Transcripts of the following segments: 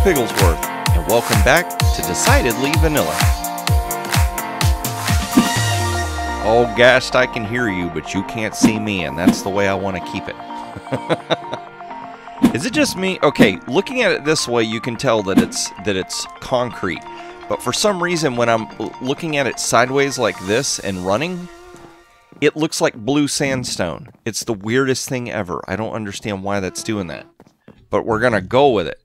Pigglesworth, and welcome back to Decidedly Vanilla. Oh, Gast, I can hear you, but you can't see me, and that's the way I want to keep it. Is it just me? Okay, looking at it this way, you can tell that it's concrete. But for some reason, when I'm looking at it sideways like this and running, it looks like blue sandstone. It's the weirdest thing ever. I don't understand why that's doing that. But we're going to go with it.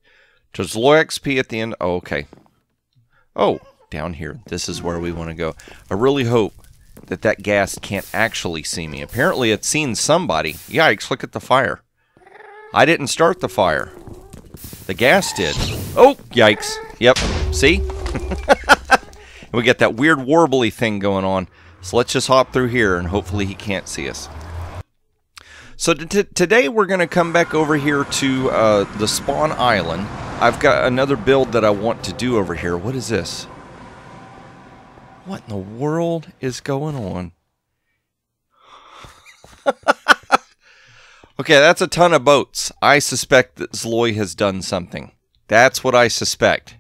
There's low XP at the end. Oh, okay. Oh, down here. This is where we want to go. I really hope that that gas can't actually see me. Apparently it's seen somebody. Yikes, look at the fire. I didn't start the fire. The gas did. Oh, yikes. Yep, see? We got that weird warbly thing going on. So let's just hop through here and hopefully he can't see us. So today we're going to come back over here to the spawn island. I've got another build that I want to do over here. What is this? What in the world is going on? Okay, that's a ton of boats. I suspect that Zloy has done something. That's what I suspect.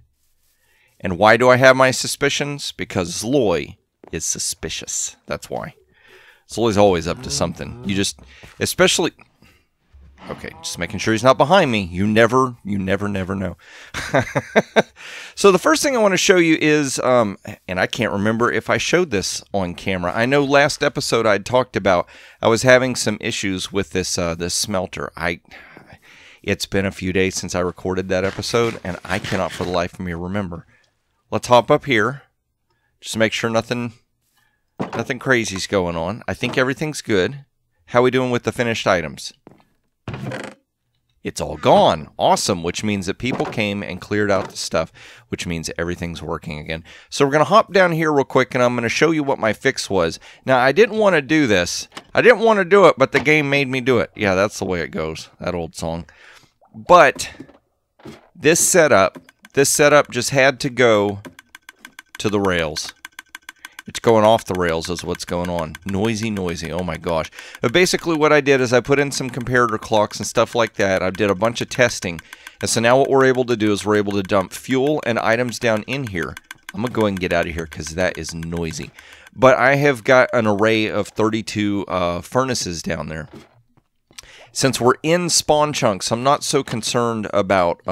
And why do I have my suspicions? Because Zloy is suspicious. That's why. Zloy's always up to something. You just, especially... Okay, just making sure he's not behind me. You never know. So the first thing I want to show you is, and I can't remember if I showed this on camera. I know last episode I talked about I was having some issues with this this smelter. It's been a few days since I recorded that episode, and I cannot for the life of me remember. Let's hop up here, just to make sure nothing crazy's going on. I think everything's good. How are we doing with the finished items? It's all gone. Awesome, which means that people came and cleared out the stuff, which means everything's working again. So we're going to hop down here real quick, and I'm going to show you what my fix was. Now, I didn't want to do this. I didn't want to do it, but the game made me do it. Yeah, that's the way it goes, that old song. But this setup just had to go to the rails. It's going off the rails is what's going on. Noisy. Oh my gosh. But basically what I did is I put in some comparator clocks and stuff like that. I did a bunch of testing. And so now what we're able to do is we're able to dump fuel and items down in here. I'm going to go ahead and get out of here because that is noisy. But I have got an array of 32 furnaces down there. Since we're in spawn chunks, I'm not so concerned about...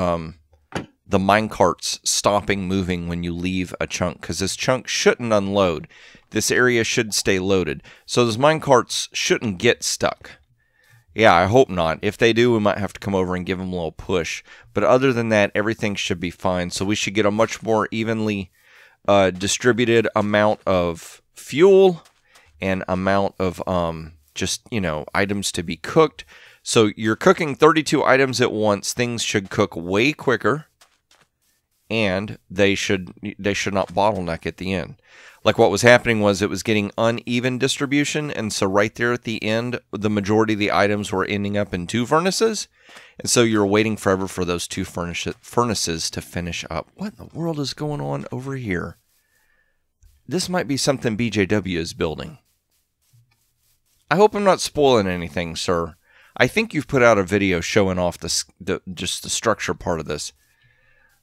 the minecarts stopping moving when you leave a chunk, because this chunk shouldn't unload. This area should stay loaded. So those minecarts shouldn't get stuck. Yeah, I hope not. If they do, we might have to come over and give them a little push. But other than that, everything should be fine. So we should get a much more evenly distributed amount of fuel and amount of just, you know, items to be cooked. So you're cooking 32 items at once. Things should cook way quicker. And they should not bottleneck at the end. Like what was happening was it was getting uneven distribution, and so right there at the end, the majority of the items were ending up in 2 furnaces, and so you're waiting forever for those 2 furnaces to finish up. What in the world is going on over here? This might be something BJW is building. I hope I'm not spoiling anything, sir. I think you've put out a video showing off just the structure part of this.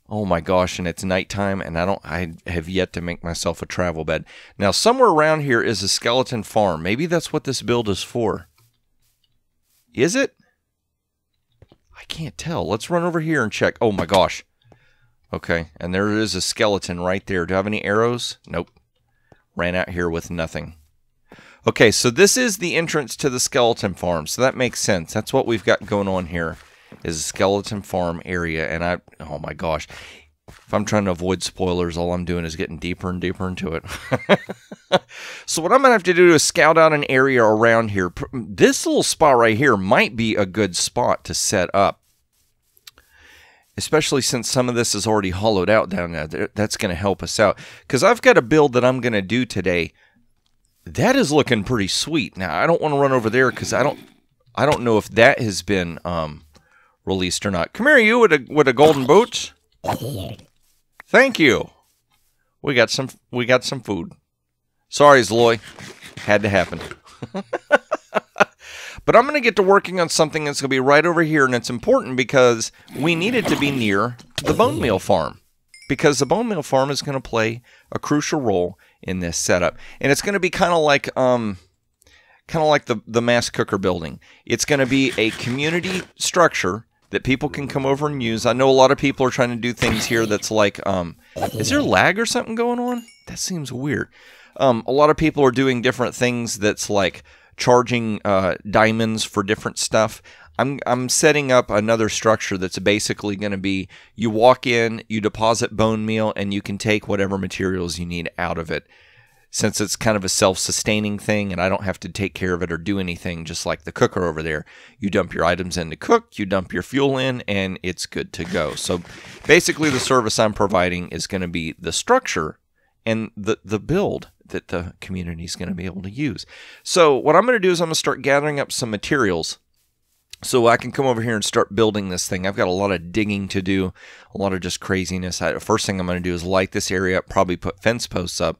Oh my gosh, and it's nighttime, and I have yet to make myself a travel bed. Now, somewhere around here is a skeleton farm. Maybe that's what this build is for. Is it? I can't tell. Let's run over here and check. Oh my gosh. Okay, and there is a skeleton right there. Do I have any arrows? Nope. Ran out here with nothing. Okay, so this is the entrance to the skeleton farm, so that makes sense. That's what we've got going on here. Is a skeleton farm area, and oh my gosh, if I'm trying to avoid spoilers, all I'm doing is getting deeper and deeper into it. So what I'm going to have to do is scout out an area around here. This little spot right here might be a good spot to set up, especially since some of this is already hollowed out down there. That's going to help us out, because I've got a build that I'm going to do today. That is looking pretty sweet. Now, I don't want to run over there because I don't know if that has been released or not. Come here, you with a golden boots. Thank you. We got some food. Sorry, Zloy. Had to happen. But I'm going to get to working on something that's going to be right over here, and it's important because we need it to be near the bone meal farm. Because the bone meal farm is going to play a crucial role in this setup. And it's going to be kind of like the mass cooker building. It's going to be a community structure that people can come over and use. I know a lot of people are trying to do things here that's like, is there lag or something going on? That seems weird. A lot of people are doing different things that's like charging diamonds for different stuff. I'm setting up another structure that's basically going to be, you walk in, you deposit bone meal, and you can take whatever materials you need out of it. Since it's kind of a self-sustaining thing and I don't have to take care of it or do anything, just like the cooker over there. You dump your items in to cook, you dump your fuel in, and it's good to go. So basically the service I'm providing is going to be the structure and the build that the community is going to be able to use. So what I'm going to do is I'm going to start gathering up some materials so I can come over here and start building this thing. I've got a lot of digging to do, a lot of just craziness. First thing I'm going to do is light this area up, probably put fence posts up.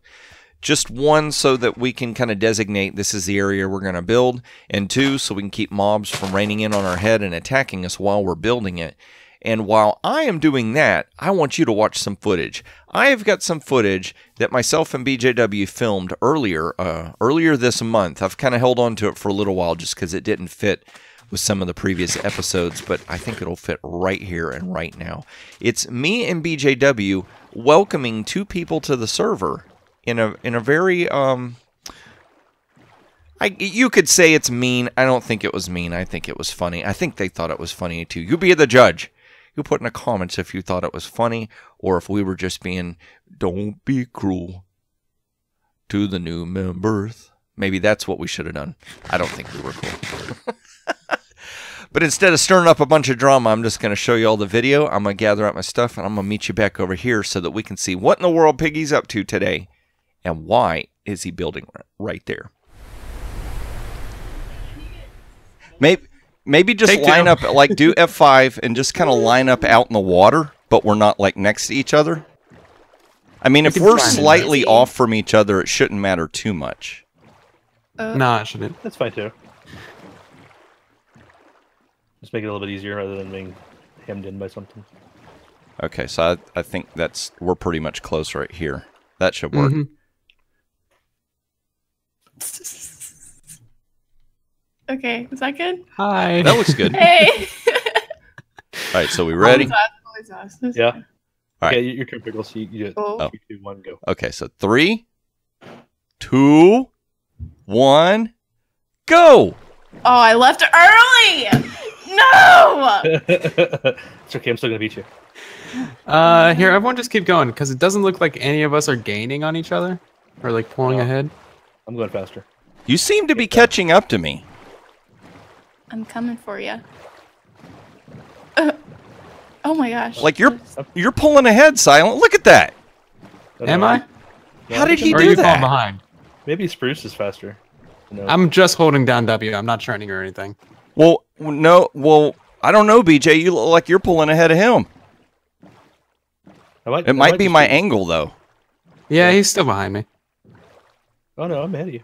Just one, so that we can kind of designate this is the area we're going to build, and two, so we can keep mobs from raining in on our head and attacking us while we're building it. And while I am doing that, I want you to watch some footage. I have got some footage that myself and BJW filmed earlier this month. I've kind of held on to it for a little while just because it didn't fit with some of the previous episodes, but I think it'll fit right here and right now. It's me and BJW welcoming two people to the server in a very you could say it's mean. I don't think it was mean. I think it was funny. I think they thought it was funny too. You be the judge. You put in the comments if you thought it was funny or if we were just being, don't be cruel to the new members. Maybe that's what we should have done. I don't think we were cool. But instead of stirring up a bunch of drama, I'm just going to show you all the video. I'm going to gather up my stuff, and I'm going to meet you back over here so that we can see what in the world Piggy's up to today and why is he building right there. Maybe just line up, like do F5 and just kind of line up out in the water, but we're not like next to each other. I mean, if we're slightly off from each other, it shouldn't matter too much. Nah, it shouldn't. That's fine too. Just make it a little bit easier rather than being hemmed in by something. Okay, so I think we're pretty much close right here. That should work. Mm-hmm. Okay, is that good? Hi. That looks good. Hey! All right, so we ready? Yeah. All right. Okay, you're comfortable, so you do it. Oh. 3, 2, 1, go. Okay, so 3, 2, 1, go! Oh, I left early! No! It's okay, I'm still gonna beat you. Here, everyone just keep going, because it doesn't look like any of us are gaining on each other. Or, like, pulling ahead. I'm going faster. You seem to be catching up to me. I'm coming for you. Oh my gosh. Like, you're pulling ahead, Silent. Look at that! Am I? How did he Or are do you falling that? behind? Maybe Spruce is faster. No. I'm just holding down W. I'm not turning or anything. Well, no, I don't know, BJ. You look like you're pulling ahead of him. It might be my angle, though. Yeah, he's still behind me. Oh no, I'm ahead of you.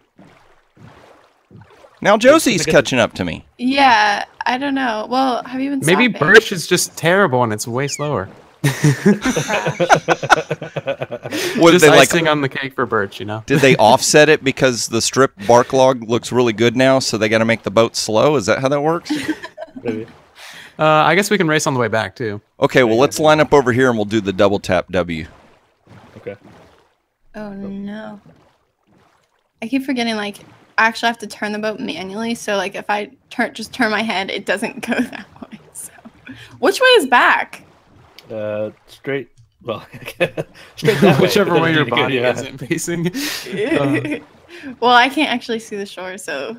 Now Josie's catching up to me. Yeah, I don't know. Well, have you been Maybe stopping? Birch is just terrible and it's way slower. What, Just they icing on the cake for Birch, you know? Did they offset it because the strip bark log looks really good now, so they got to make the boat slow? Is that how that works? Maybe. I guess we can race on the way back, too. Okay, well, let's line up over here and we'll do the double tap W. Okay. Oh no. I keep forgetting, like, I actually have to turn the boat manually, so, like, if I just turn my head, it doesn't go that way. So, which way is back? Straight. Well, straight that way. Whichever way your Go, body yeah. isn't facing. Well, I can't actually see the shore, so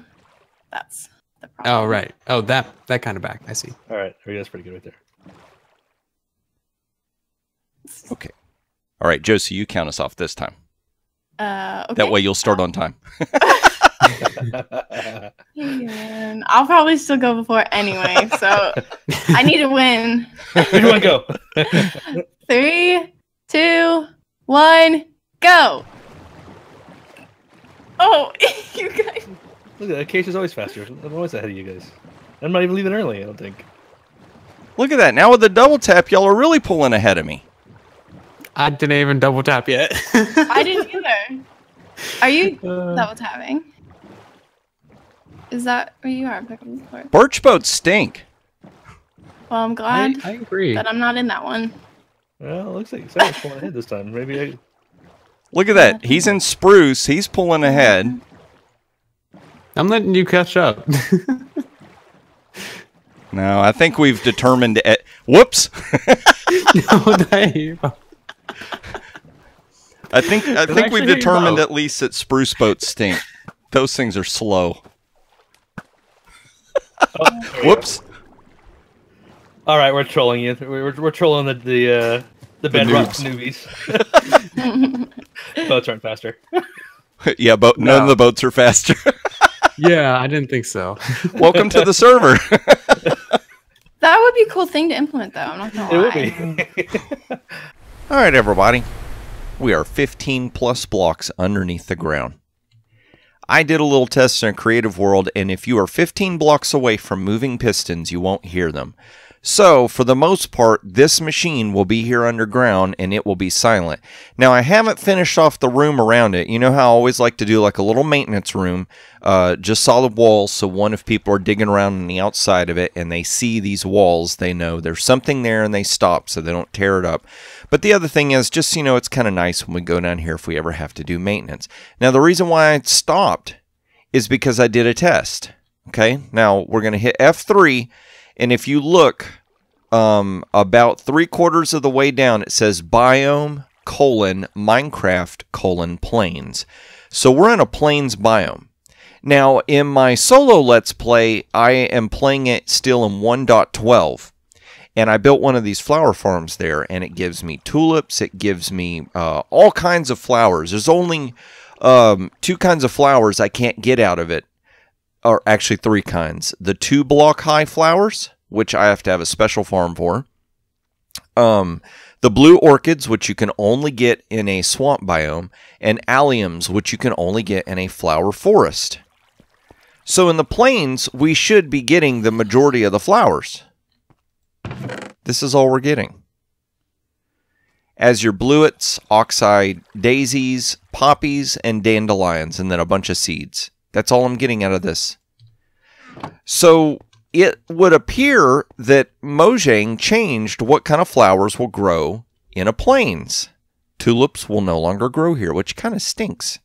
that's the problem. Oh, right. Oh, that kind of back. I see. All right. That's pretty good right there. Okay. All right, Josie, you count us off this time. Okay. That way you'll start on time. Man, I'll probably still go before anyway, so I need to win. Where do you want to go? 3, 2, 1, go! Oh, you guys. Look at that. Case is always faster. I'm always ahead of you guys. I'm not even leaving early, I don't think. Look at that. Now with the double tap, y'all are really pulling ahead of me. I didn't even double tap yet. I didn't either. Are you double tapping? Is that where you are? Birch boats stink. Well, I'm glad I agree. that I'm not in that one. Well, it looks like someone's pulling ahead this time. Maybe I... Look at that. He's in spruce. He's pulling ahead. I'm letting you catch up. No, I think we've determined... Whoops! No, Dave. I think we've determined at least that spruce boats stink. Those things are slow. Whoops! All right, we're trolling you. We're trolling the bedrock newbies. Boats aren't faster. Yeah, none of the boats are faster. Yeah, I didn't think so. Welcome to the server. That would be a cool thing to implement, though. I'm not gonna lie. It would be. All right, everybody. We are 15 plus blocks underneath the ground. I did a little test in a creative world, and if you are 15 blocks away from moving pistons, you won't hear them. So, for the most part, this machine will be here underground, and it will be silent. Now, I haven't finished off the room around it. You know how I always like to do like a little maintenance room, just solid walls, so if people are digging around on the outside of it, and they see these walls, they know there's something there, and they stop, so they don't tear it up. But the other thing is, just, it's kind of nice when we go down here if we ever have to do maintenance. Now, the reason why I stopped is because I did a test. Okay, now we're going to hit F3, and if you look about 3/4 of the way down, it says biome, Minecraft, plains. So we're in a plains biome. Now, in my solo Let's Play, I am playing it still in 1.12. And I built one of these flower farms there, and it gives me tulips. It gives me all kinds of flowers. There's only 2 kinds of flowers I can't get out of it. Or actually 3 kinds. The 2-block high flowers, which I have to have a special farm for. The blue orchids, which you can only get in a swamp biome. And alliums, which you can only get in a flower forest. So in the plains, we should be getting the majority of the flowers. This is all we're getting. Azure bluets, oxeye daisies, poppies, and dandelions, and then a bunch of seeds. That's all I'm getting out of this. So it would appear that Mojang changed what kind of flowers will grow in a plains. Tulips will no longer grow here, which kind of stinks.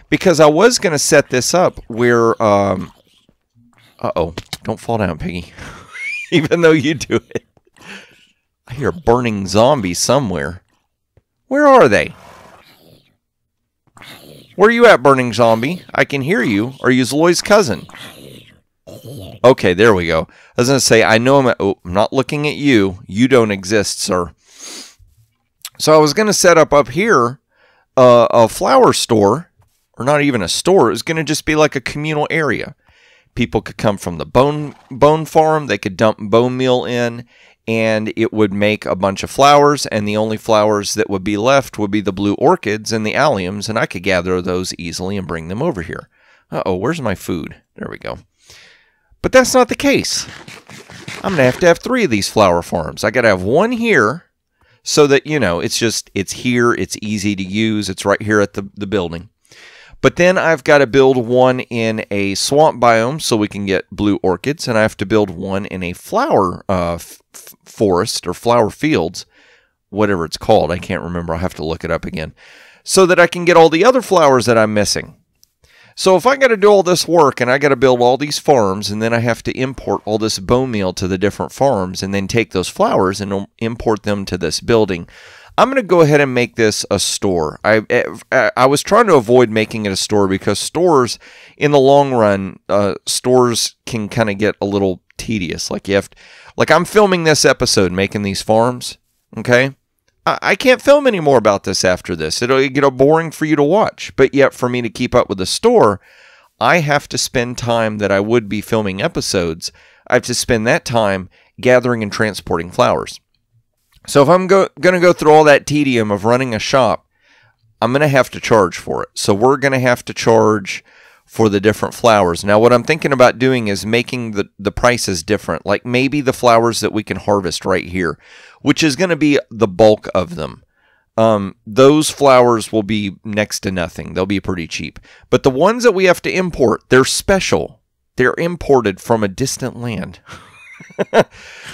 Because I was going to set this up where... Uh-oh. Don't fall down, Piggy. Even though you do it. I hear a burning zombie somewhere. Where are they? Where are you at, burning zombie? I can hear you. Are you Zloy's cousin? Okay, there we go. I was going to say, I know I'm not looking at you. You don't exist, sir. So I was going to set up here a flower store. Or not even a store. It was going to just be like a communal area. People could come from the bone farm. They could dump bone meal in. And it would make a bunch of flowers. And the only flowers that would be left would be the blue orchids and the alliums. And I could gather those easily and bring them over here. Uh-oh, where's my food? There we go. But that's not the case. I'm going to have 3 of these flower farms. I got to have 1 here. So that, it's here. It's easy to use. It's right here at the building. But then I've got to build 1 in a swamp biome so we can get blue orchids. And I have to build 1 in a flower forest or flower fields. Whatever it's called. I can't remember. I'll have to look it up again. So that I can get all the other flowers that I'm missing. So if I got to do all this work and I got to build all these farms and then I have to import all this bone meal to the different farms and then take those flowers and import them to this building, I'm going to go ahead and make this a store. I was trying to avoid making it a store because stores, in the long run, stores can kind of get a little tedious. Like I'm filming this episode, making these farms. Okay, I can't film any more about this after this. It'll get boring for you to watch. But yet, for me to keep up with the store, I have to spend time that I would be filming episodes. I have to spend that time gathering and transporting flowers. So if I'm going to go through all that tedium of running a shop, I'm going to have to charge for it. So we're going to have to charge for the different flowers. Now, what I'm thinking about doing is making the prices different. Like maybe the flowers that we can harvest right here, which is going to be the bulk of them. Those flowers will be next to nothing. They'll be pretty cheap. But the ones that we have to import, they're special. They're imported from a distant land.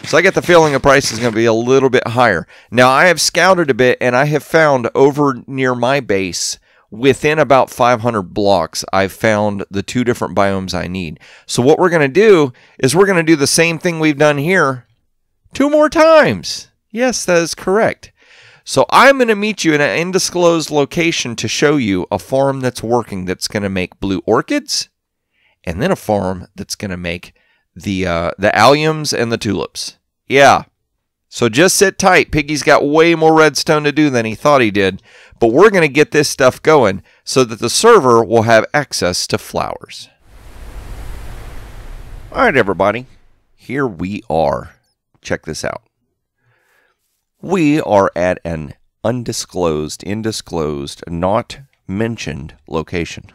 So I get the feeling the price is going to be a little bit higher. Now, I have scouted a bit, and I have found over near my base, within about 500 blocks, I've found the 2 different biomes I need. So what we're going to do is we're going to do the same thing we've done here 2 more times. Yes, that is correct. So I'm going to meet you in an undisclosed location to show you a farm that's working, that's going to make blue orchids, and then a farm that's going to make the alliums and the tulips. Yeah. So just sit tight. Piggy's got way more redstone to do than he thought he did. But we're going to get this stuff going so that the server will have access to flowers. All right, everybody. Here we are. Check this out. We are at an undisclosed, indisclosed, not mentioned location.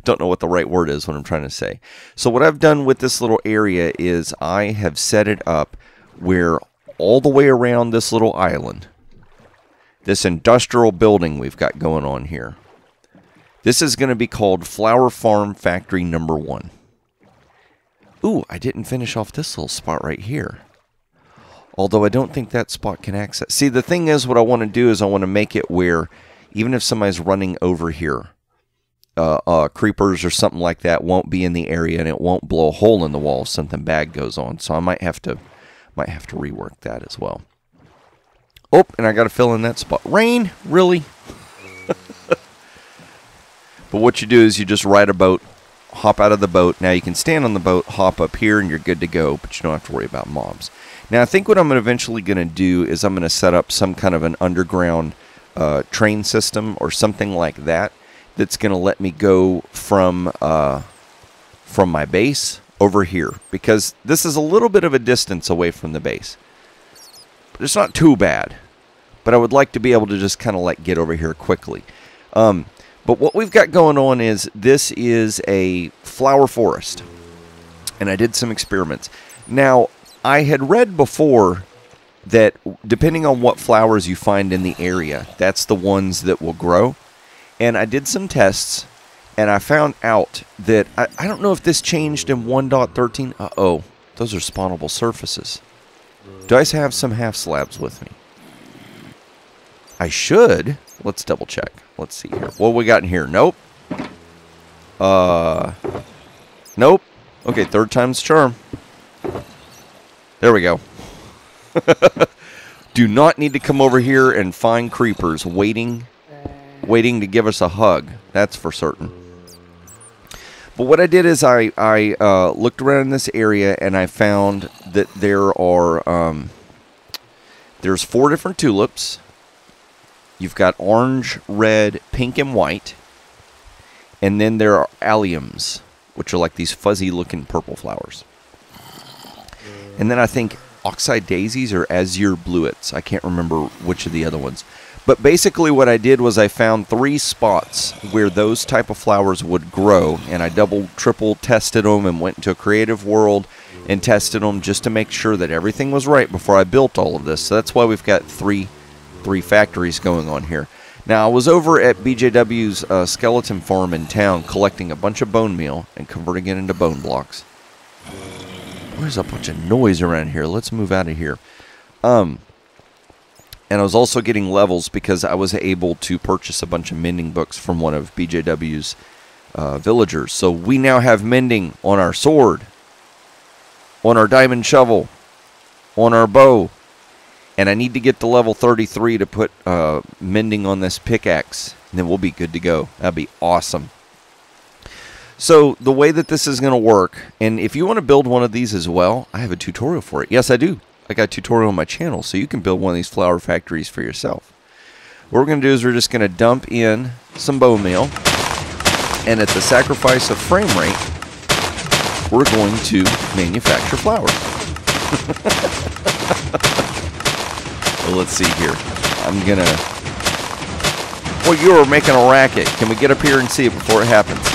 Don't know what the right word is, what I'm trying to say. So what I've done with this little area is I have set it up where all the way around this little island, this industrial building we've got going on here, this is going to be called Flower Farm Factory Number 1. Ooh, I didn't finish off this little spot right here. Although I don't think that spot can access. See, the thing is, what I want to do is I want to make it where even if somebody's running over here, creepers or something like that won't be in the area, and it won't blow a hole in the wall if something bad goes on. So I might have to rework that as well. Oh, and I got to fill in that spot. Rain? Really? But what you do is you just ride a boat, hop out of the boat. Now you can stand on the boat, hop up here, and you're good to go, but you don't have to worry about mobs. Now I think what I'm eventually going to do is I'm going to set up some kind of an underground train system or something like that, that's going to let me go from my base over here, because this is a little bit of a distance away from the base. But it's not too bad. But I would like to be able to just kind of like get over here quickly. But what we've got going on is this is a flower forest. And I did some experiments. Now, I had read before that depending on what flowers you find in the area, that's the ones that will grow. And I did some tests, and I found out that, I don't know if this changed in 1.13. Uh-oh, those are spawnable surfaces. Do I have some half slabs with me? I should. Let's double check. Let's see here. What we got in here? Nope. Nope. Okay, 3rd time's charm. There we go. Do not need to come over here and find creepers waiting to give us a hug. That's for certain. But what I did is I looked around in this area, and I found that there are there's 4 different tulips. You've got orange, red, pink, and white. And then there are alliums, which are like these fuzzy looking purple flowers. And then I think oxide daisies or azure bluets. I can't remember which of the other ones. But basically what I did was I found 3 spots where those type of flowers would grow, and I double, triple tested them and went into a creative world and tested them just to make sure that everything was right before I built all of this. So that's why we've got three factories going on here. Now, I was over at BJW's skeleton farm in town collecting a bunch of bone meal and converting it into bone blocks. There's a bunch of noise around here. Let's move out of here. And I was also getting levels because I was able to purchase a bunch of mending books from one of BJW's villagers. So we now have mending on our sword, on our diamond shovel, on our bow. And I need to get to level 33 to put mending on this pickaxe. And then we'll be good to go. That'd be awesome. So the way that this is going to work, and if you want to build one of these as well, I have a tutorial for it. Yes, I do. I got a tutorial on my channel, so you can build one of these flower factories for yourself. What we're going to do is we're just going to dump in some bone meal, and at the sacrifice of frame rate, we're going to manufacture flour. Well, let's see here. I'm going to... Well, you're making a racket. Can we get up here and see it before it happens?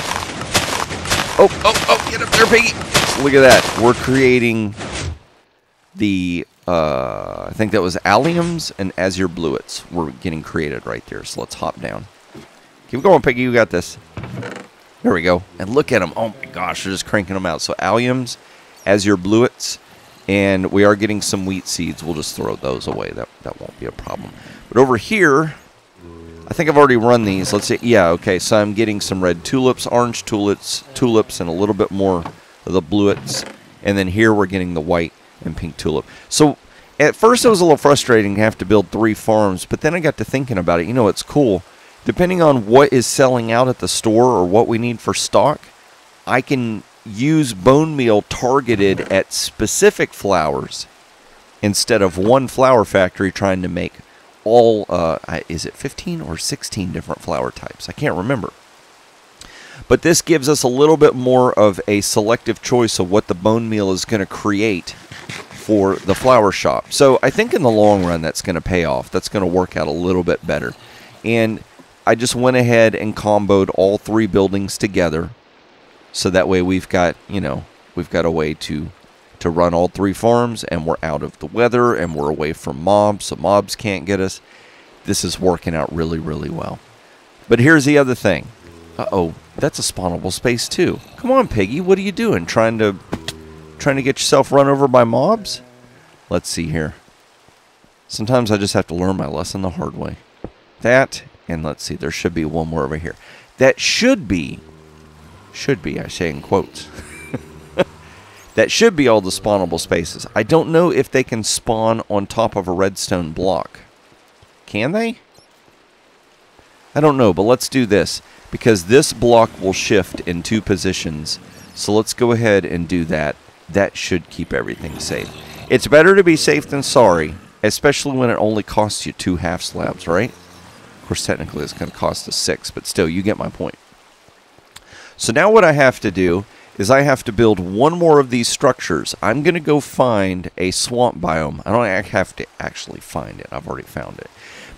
Oh, get up there, Piggy. Look at that. We're creating the, I think that was alliums and azure bluets were getting created right there. So let's hop down. Keep going, Piggy. You got this. There we go. And look at them. Oh, my gosh. They're just cranking them out. So alliums, azure bluets, and we are getting some wheat seeds. We'll just throw those away. That won't be a problem. But over here, I think I've already run these. Let's see. Yeah, okay. So I'm getting some red tulips, orange tulips, and a little bit more of the bluets. And then here we're getting the white and pink tulip. So at first it was a little frustrating to have to build 3 farms, but then I got to thinking about it. You know, it's cool. Depending on what is selling out at the store or what we need for stock, I can use bone meal targeted at specific flowers instead of one flower factory trying to make all, is it 15 or 16 different flower types? I can't remember. But this gives us a little bit more of a selective choice of what the bone meal is going to create for the flower shop. So I think in the long run that's going to pay off. That's going to work out a little bit better. And I just went ahead and comboed all 3 buildings together. So that way we've got, you know, we've got a way to run all 3 farms, and we're out of the weather, and we're away from mobs, so mobs can't get us. This is working out really, really well. But here's the other thing. Uh-oh, that's a spawnable space too. Come on, Piggy, what are you doing? Trying to get yourself run over by mobs? Let's see here. Sometimes I just have to learn my lesson the hard way. That, and let's see, there should be one more over here. That should be, I say in quotes. That should be all the spawnable spaces. I don't know if they can spawn on top of a redstone block. Can they? I don't know, but let's do this, because this block will shift in 2 positions. So let's go ahead and do that. That should keep everything safe. It's better to be safe than sorry, especially when it only costs you 2 half slabs, right? Of course, technically it's going to cost us 6, but still, you get my point. So now what I have to do is I have to build 1 more of these structures. I'm going to go find a swamp biome. I don't have to actually find it. I've already found it.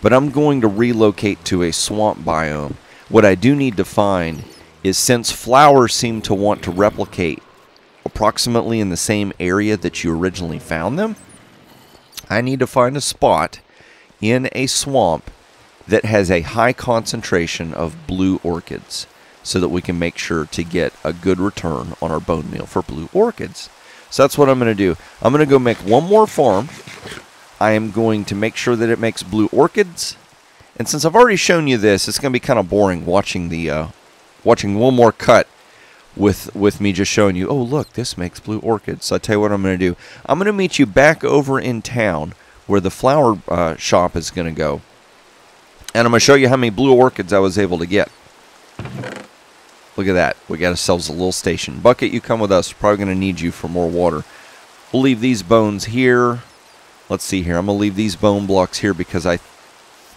But I'm going to relocate to a swamp biome. What I do need to find is, since flowers seem to want to replicate approximately in the same area that you originally found them, I need to find a spot in a swamp that has a high concentration of blue orchids, so that we can make sure to get a good return on our bone meal for blue orchids. So that's what I'm going to do. I'm going to go make 1 more farm. I am going to make sure that it makes blue orchids. And since I've already shown you this, it's going to be kind of boring watching the watching 1 more cut with me just showing you, oh look, this makes blue orchids. So I tell you what I'm going to do. I'm going to meet you back over in town where the flower shop is going to go. And I'm going to show you how many blue orchids I was able to get. Look at that. We got ourselves a little station. Bucket, you come with us. We're probably going to need you for more water. We'll leave these bones here. Let's see here. I'm going to leave these bone blocks here because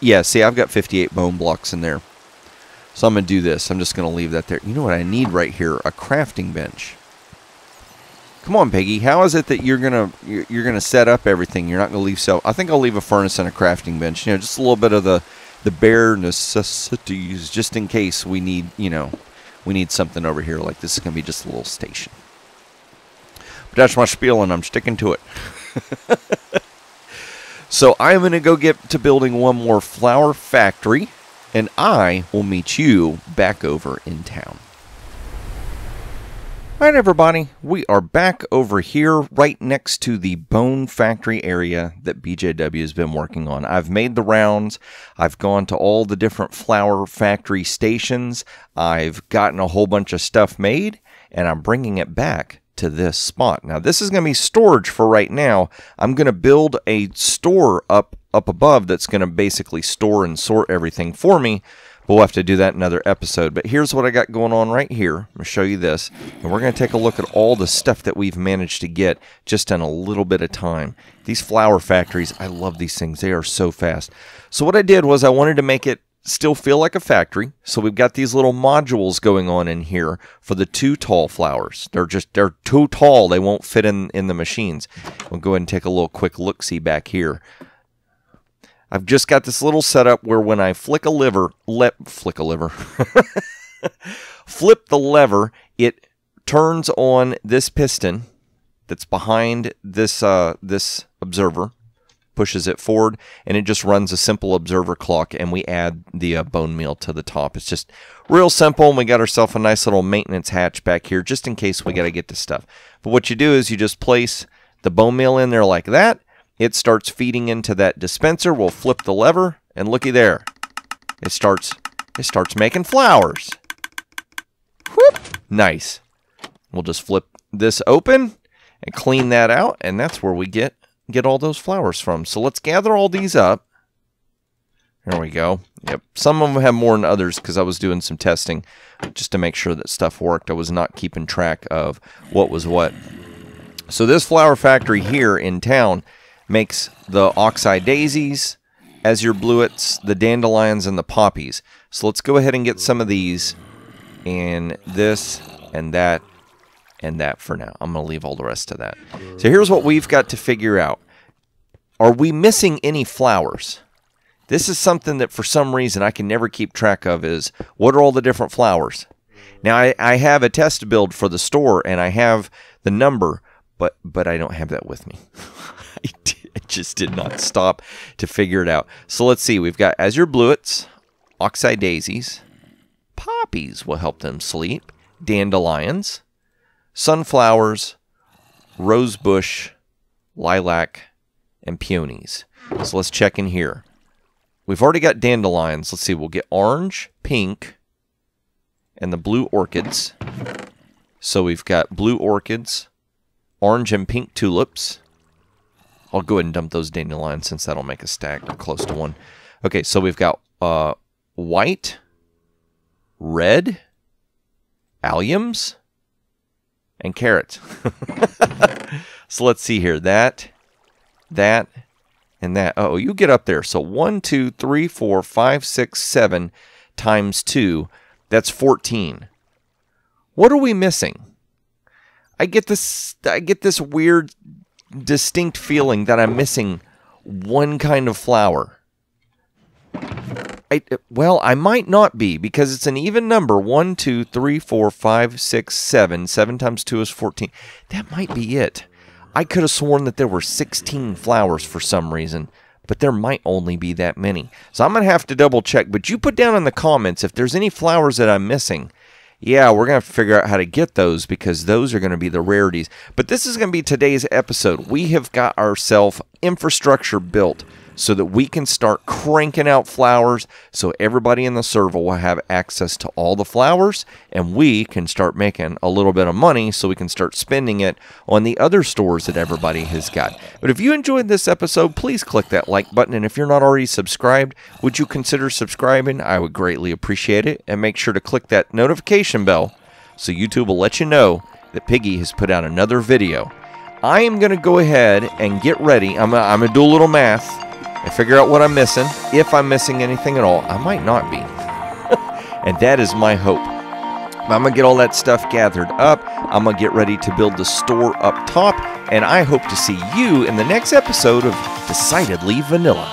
yeah, see, I've got 58 bone blocks in there. So I'm going to do this. I'm just going to leave that there. You know what I need right here? A crafting bench. Come on, Piggy. How is it that you're gonna set up everything? You're not going to leave I think I'll leave a furnace and a crafting bench. You know, just a little bit of the bare necessities, just in case we need, you know, we need something over here. Like this is going to be just a little station. But that's my spiel, and I'm sticking to it. So I'm going to go get to building 1 more flower factory, and I will meet you back over in town. Alright everybody, we are back over here right next to the bone factory area that BJW has been working on. I've made the rounds, I've gone to all the different flower factory stations, I've gotten a whole bunch of stuff made, and I'm bringing it back to this spot. Now this is going to be storage for right now. I'm going to build a store up above that's going to basically store and sort everything for me. We'll have to do that in another episode. But here's what I got going on right here. I'm going to show you this. And we're going to take a look at all the stuff that we've managed to get just in a little bit of time. These flower factories, I love these things. They are so fast. So what I did was I wanted to make it still feel like a factory. So we've got these little modules going on in here for the 2 tall flowers. They're too tall. They won't fit in the machines. We'll go ahead and take a little quick look-see back here. I've just got this little setup where when I flip the lever, it turns on this piston that's behind this this observer, pushes it forward, and it just runs a simple observer clock, and we add the bone meal to the top. It's just real simple, and we got ourselves a nice little maintenance hatch back here just in case we got to get to stuff. But what you do is you just place the bone meal in there like that. It starts feeding into that dispenser. We'll flip the lever, and looky there. It starts making flowers. Whoop! Nice. We'll just flip this open and clean that out, and that's where we get all those flowers from. So let's gather all these up. There we go. Yep. Some of them have more than others because I was doing some testing just to make sure that stuff worked. I was not keeping track of what was what. So this flower factory here in town makes the oxeye daisies, azure bluets, the dandelions, and the poppies. So let's go ahead and get some of these, and this and that and that for now. I'm going to leave all the rest of that. So here's what we've got to figure out. Are we missing any flowers? This is something that for some reason I can never keep track of, is what are all the different flowers? Now I have a test build for the store and I have the number, but I don't have that with me. I just did not stop to figure it out. So let's see. We've got azure bluets, oxeye daisies, poppies will help them sleep, dandelions, sunflowers, rosebush, lilac, and peonies. So let's check in here. We've already got dandelions. Let's see. We'll get orange, pink, and the blue orchids. So we've got blue orchids, orange and pink tulips. I'll go ahead and dump those dandelions since that'll make a stack. They're close to one. Okay, so we've got white, red, alliums, and carrots. So let's see here. That, and that. Oh, you get up there. So 1, 2, 3, 4, 5, 6, 7 times 2. That's 14. What are we missing? I get this weird, distinct feeling that I'm missing one kind of flower. Well, I might not be, because it's an even number. 1, 2, 3, 4, 5, 6, 7. 7 times 2 is 14. That might be it. I could have sworn that there were 16 flowers for some reason, but there might only be that many. So I'm going to have to double check. But you put down in the comments if there's any flowers that I'm missing. Yeah, we're going to have to figure out how to get those, because those are going to be the rarities. But this is going to be today's episode. We have got ourselves infrastructure built so that we can start cranking out flowers, so everybody in the server will have access to all the flowers, and we can start making a little bit of money so we can start spending it on the other stores that everybody has got. But if you enjoyed this episode, please click that like button, and if you're not already subscribed, would you consider subscribing? I would greatly appreciate it, and make sure to click that notification bell so YouTube will let you know that Piggy has put out another video. I am going to go ahead and get ready. I'm going to do a little math and figure out what I'm missing. If I'm missing anything at all, I might not be. And that is my hope. I'm going to get all that stuff gathered up. I'm going to get ready to build the store up top. And I hope to see you in the next episode of Decidedly Vanilla.